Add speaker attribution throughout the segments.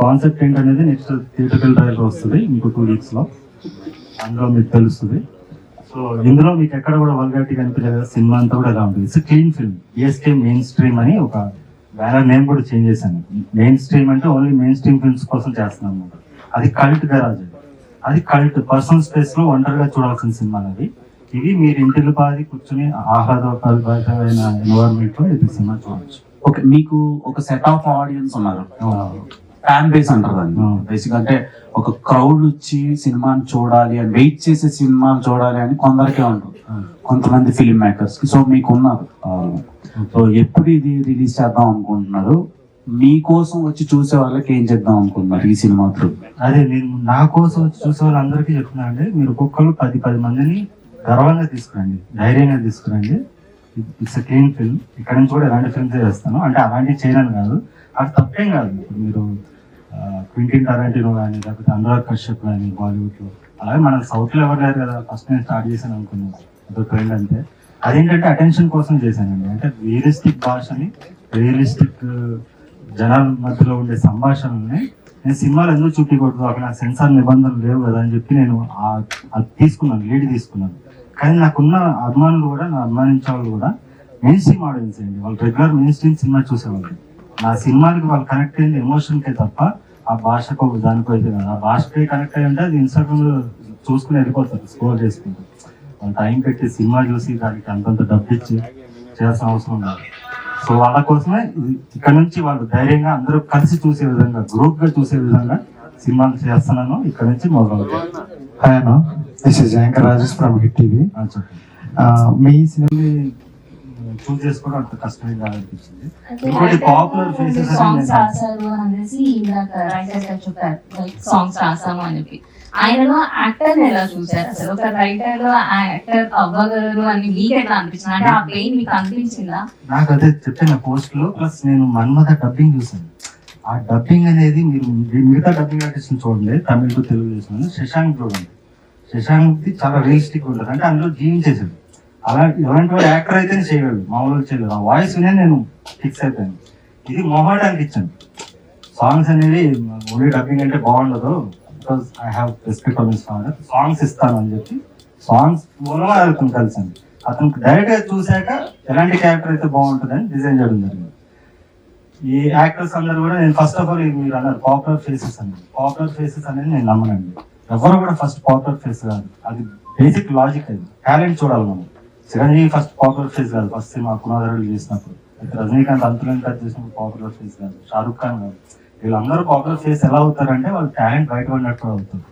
Speaker 1: Concept ఏంటనేది next theatrical trial వస్తుంది ఇంకో 2 weeks లో, అందులో మీకు తెలుస్తుంది. సో ఇందులో మీకు ఎక్కడ కూడా వల్గారిటీ కనిపించలేదు. సినిమా అంతా కూడా ఎలా ఉంటుంది, it's clean film. ESK main stream అని ఒక బ్యానర్ నేమ్ కూడా చేంజ్ చేశాను. మెయిన్ స్ట్రీమ్ అంటే ఓన్లీ మెయిన్ స్ట్రీమ్ ఫిల్మ్స్ కోసం చేస్తున్నాం అనమాట. అది కల్ట్ గరాజ్, అది కల్ట్ పర్సనల్ స్పేస్ లో ఒంటరిగా చూడాల్సిన సినిమా అది. ఇవి మీరు ఇంటిలో పాది కూర్చొని ఆహ్లాదకరమైన ఎన్వైరన్మెంట్ లో ఇది సినిమా చూడవచ్చు.
Speaker 2: ఓకే, మీకు ఒక సెట్ ఆఫ్ ఆడియన్స్ ఉన్నారు, ఫ్యాన్ బేస్ అంటారు దాన్ని. బేసిక్ అంటే ఒక క్రౌడ్ వచ్చి సినిమాని చూడాలి అని, వెయిట్ చేసే సినిమాని చూడాలి అని కొందరికే ఉంటుంది, కొంతమంది ఫిలిం మేకర్స్ కి. సో మీకు ఉన్నారు. సో ఎప్పుడు ఇది రిలీజ్ చేద్దాం అనుకుంటున్నారు? మీకోసం వచ్చి చూసే వాళ్ళకి ఏం చేద్దాం అనుకుంటున్నారు ఈ సినిమా త్రూ?
Speaker 1: అదే నేను నా కోసం వచ్చి చూసే వాళ్ళందరికీ చెప్తున్నా అండి, మీరు ఒక్కొక్కరు 10 మందిని గర్వంగా తీసుకురండి, ధైర్యంగా తీసుకురండి. It's clean film. ఇక్కడ నుంచి కూడా ఎలాంటి ఫిల్మ్స్ చేస్తాను అంటే అలాంటివి చేయను కాదు, అది తప్పేం కాదు. ఇప్పుడు మీరు క్వింటిన్ టరాంటినో కానీ లేకపోతే అనురాగ్ కశ్యప్ కానీ బాలీవుడ్లో, అలాగే మన సౌత్లో ఎవరు లేరు కదా. ఫస్ట్ నేను స్టార్ట్ చేశాను అనుకున్నాను, అదొక ట్రెండ్. అంటే అదేంటంటే అటెన్షన్ కోసం చేశానండి. అంటే రియలిస్టిక్ భాషని, రియలిస్టిక్ జనాల మధ్యలో ఉండే సంభాషణని నేను సినిమాలు ఎందుకు చూపించకూడదు, అక్కడ నాకు సెన్సార్ నిబంధనలు లేవు కదా అని చెప్పి నేను అది తీసుకున్నాను, లీడ్ తీసుకున్నాను. కానీ నాకున్న అభిమానులు కూడా, నా అభిమానించే వాళ్ళు కూడా మెయిన్ స్ట్రీమ్ ఆడియన్స్ అండి. వాళ్ళు రెగ్యులర్ మెయిన్ స్ట్రీమ్ సినిమా చూసేవాళ్ళు. నా సినిమాకి వాళ్ళు కనెక్ట్ అయింది ఎమోషన్కే తప్ప ఆ భాషకు దానికో అయితే కాదు. ఆ భాషకే కనెక్ట్ అయ్యి ఉంటే అది ఇన్స్టాగ్రామ్ లో చూసుకుని వెళ్ళిపోతారు, స్క్రోల్ చేసుకుంటారు. వాళ్ళు టైం పెట్టి సినిమా చూసి దానికి అంతంత డబ్బు ఇచ్చి చేయాల్సిన అవసరం ఉండదు. సో వాళ్ళ కోసమే ఇక్కడ నుంచి వాళ్ళు ధైర్యంగా అందరూ కలిసి చూసే విధంగా, గ్రూప్ గా చూసే విధంగా సినిమాలు చేస్తున్నాను. ఇక్కడ నుంచి మొదలవుతాను.
Speaker 3: హాయ్ అన్న, this is anchor Rajesh from Hit TV. మీ సినిమా
Speaker 1: చూస్ చేసుకోవడం అంత కష్టమే కాదనిపించింది. ఇంకోటి పాపులర్ ఫేసెస్
Speaker 4: సాంగ్స్ రాశారు అనేసి ఇందాక రైటర్ గారు చెప్పారు, సాంగ్స్ రాసాము అని చెప్పి. ఆయనలో యాక్టర్ ఎలా చూసారు అసలు? ఒక రైటర్ లో యాక్టర్ అవ్వగలరు అని మీకు ఎట్లా అనిపించింది? అంటే ఆ పెయిన్ మీకు అనిపించిందా?
Speaker 1: నాకు అదే చెప్పిన పోస్ట్ లో. ప్లస్ నేను మన్మథ డబ్బింగ్ చూసాను. ఆ డబ్బింగ్ అనేది మీరు మిగతా డబ్బింగ్ ఆర్టిస్ట్ చూడండి, తమిళ టు తెలుగు చేసిన శశాంక్ చూడండి. శశాంక్ చాలా రియలిస్టిక్ ఉంటుంది, అంటే అందులో జీవించేసాడు. అలాంటి వాడు యాక్టర్ అయితేనే చేయగలడు, మామూలుగా చేయలేదు. ఆ వాయిస్ వినే నేను ఫిక్స్ అయిపోయాను. ఇది మొహాటానికి ఇచ్చాను. సాంగ్స్ అనేది ఓన్లీ డబ్బింగ్ అంటే బాగుండదు, because I have respect for this father. Songs ఇస్తాను అని చెప్పి సాంగ్స్ మూలంగా అతను కలిసాను. అతనికి డైరెక్ట్ గా చూశాక ఎలాంటి క్యారెక్టర్ అయితే బాగుంటుందని డిజైన్ చేయడం జరిగింది. ఈ యాక్టర్స్ అందరూ కూడా, నేను ఫస్ట్ ఆఫ్ ఆల్ మీరు అన్నారు పాపులర్ ఫేసెస్ అని. పాపులర్ ఫేసెస్ అనేది నేను నమ్మనండి. ఎవరు కూడా ఫస్ట్ పాపులర్ ఫేస్ కాదు, అది బేసిక్ లాజిక్. అది టాలెంట్ చూడాలి మనం. చిరంజీవి ఫస్ట్ పాపులర్ ఫేస్ కాదు, ఫస్ట్ సినిమా పునాదరులు చేసినప్పుడు. అయితే రజనీకాంత్ అంతులను కట్ చేసినప్పుడు పాపులర్ ఫేస్ కాదు, షారుఖ్ ఖాన్ కాదు. వీళ్ళందరూ పాపులర్ ఫేస్ ఎలా అవుతారంటే వాళ్ళు టాలెంట్ బయటపడినట్టు అవుతారు.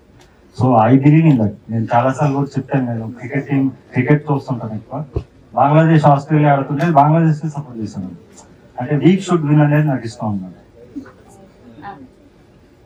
Speaker 1: So I believe in that. నేను చాలాసార్లు కూడా చెప్పాను కదా, క్రికెట్ చూస్తుంటాను ఎక్కువ. బంగ్లాదేశ్ ఆస్ట్రేలియా ఆడుతుంటే బంగ్లాదేశ్ సపోర్ట్ చేస్తాను. అంటే వీక్ షుడ్ విన్ అనేది నాకు ఇష్టం అన్నమాట.